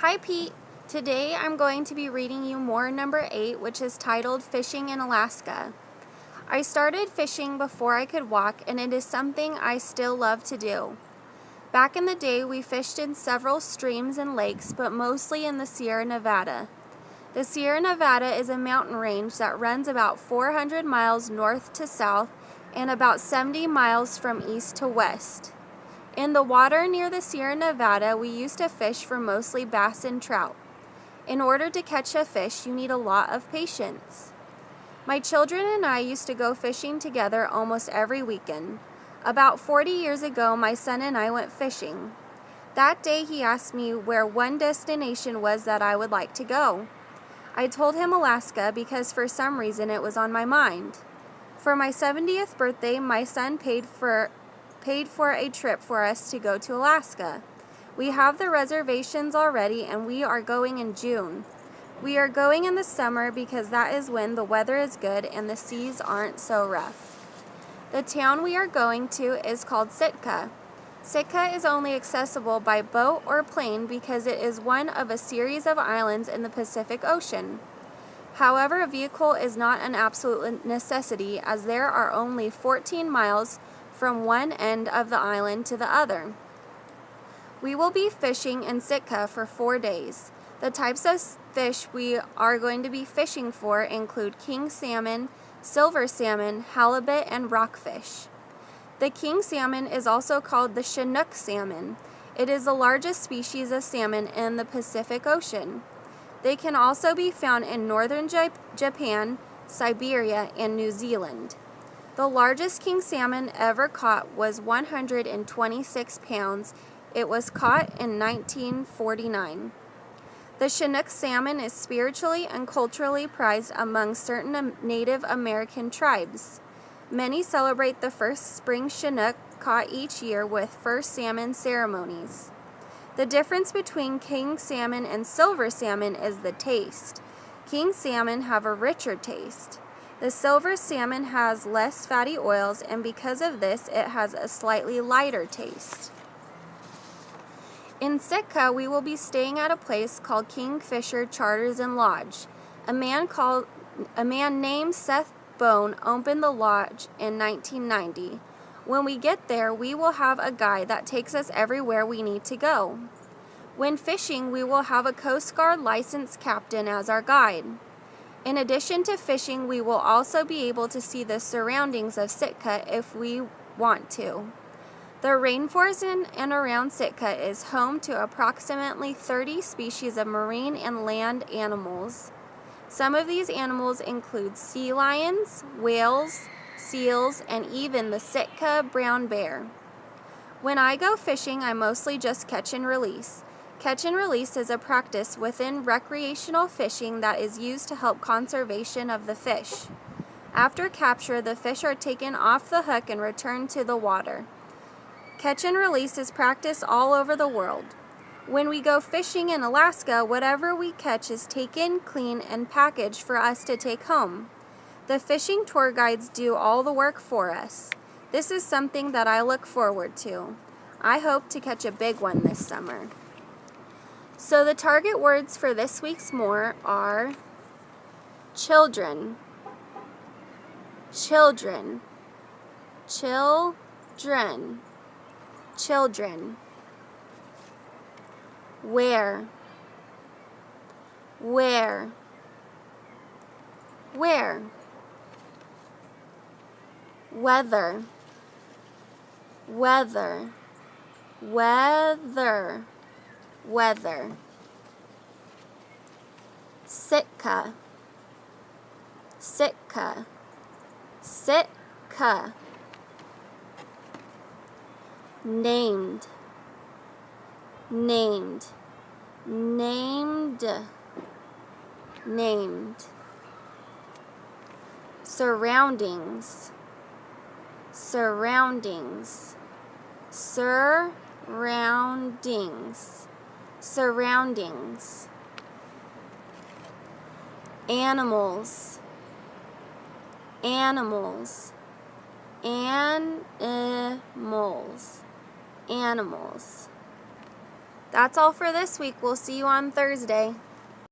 Hi Pete, today I'm going to be reading you MOR number 8, which is titled Fishing in Alaska. I started fishing before I could walk, and it is something I still love to do. Back in the day, we fished in several streams and lakes, but mostly in the Sierra Nevada. The Sierra Nevada is a mountain range that runs about 400 miles north to south and about 70 miles from east to west. In the water near the Sierra Nevada, we used to fish for mostly bass and trout. In order to catch a fish, you need a lot of patience. My children and I used to go fishing together almost every weekend. About 40 years ago, my son and I went fishing. That day, he asked me where one destination was that I would like to go. I told him Alaska because for some reason it was on my mind. For my 70th birthday, my son paid for a trip for us to go to Alaska. We have the reservations already, and we are going in June. We are going in the summer because that is when the weather is good and the seas aren't so rough. The town we are going to is called Sitka. Sitka is only accessible by boat or plane because it is one of a series of islands in the Pacific Ocean. However, a vehicle is not an absolute necessity, as there are only 14 miles from one end of the island to the other. We will be fishing in Sitka for 4 days. The types of fish we are going to be fishing for include king salmon, silver salmon, halibut, and rockfish. The king salmon is also called the Chinook salmon. It is the largest species of salmon in the Pacific Ocean. They can also be found in northern Japan, Siberia, and New Zealand. The largest king salmon ever caught was 126 pounds. It was caught in 1949. The Chinook salmon is spiritually and culturally prized among certain Native American tribes. Many celebrate the first spring Chinook caught each year with first salmon ceremonies. The difference between king salmon and silver salmon is the taste. King salmon have a richer taste. The silver salmon has less fatty oils, and because of this, it has a slightly lighter taste. In Sitka, we will be staying at a place called Kingfisher Charters and Lodge. A man named Seth Bone opened the lodge in 1990. When we get there, we will have a guide that takes us everywhere we need to go. When fishing, we will have a Coast Guard licensed captain as our guide. In addition to fishing, we will also be able to see the surroundings of Sitka if we want to. The rainforest in and around Sitka is home to approximately 30 species of marine and land animals. Some of these animals include sea lions, whales, seals, and even the Sitka brown bear. When I go fishing, I mostly just catch and release. Catch and release is a practice within recreational fishing that is used to help conservation of the fish. After capture, the fish are taken off the hook and returned to the water. Catch and release is practiced all over the world. When we go fishing in Alaska, whatever we catch is taken, cleaned, and packaged for us to take home. The fishing tour guides do all the work for us. This is something that I look forward to. I hope to catch a big one this summer. So the target words for this week's MOR are children, children, children, children, where, where, where, weather, weather, weather, weather, Sitka, Sitka, Sitka, named, named, named, named, surroundings, surroundings, surroundings, surroundings, animals, animals, animals, animals, That's all for this week. We'll see you on Thursday.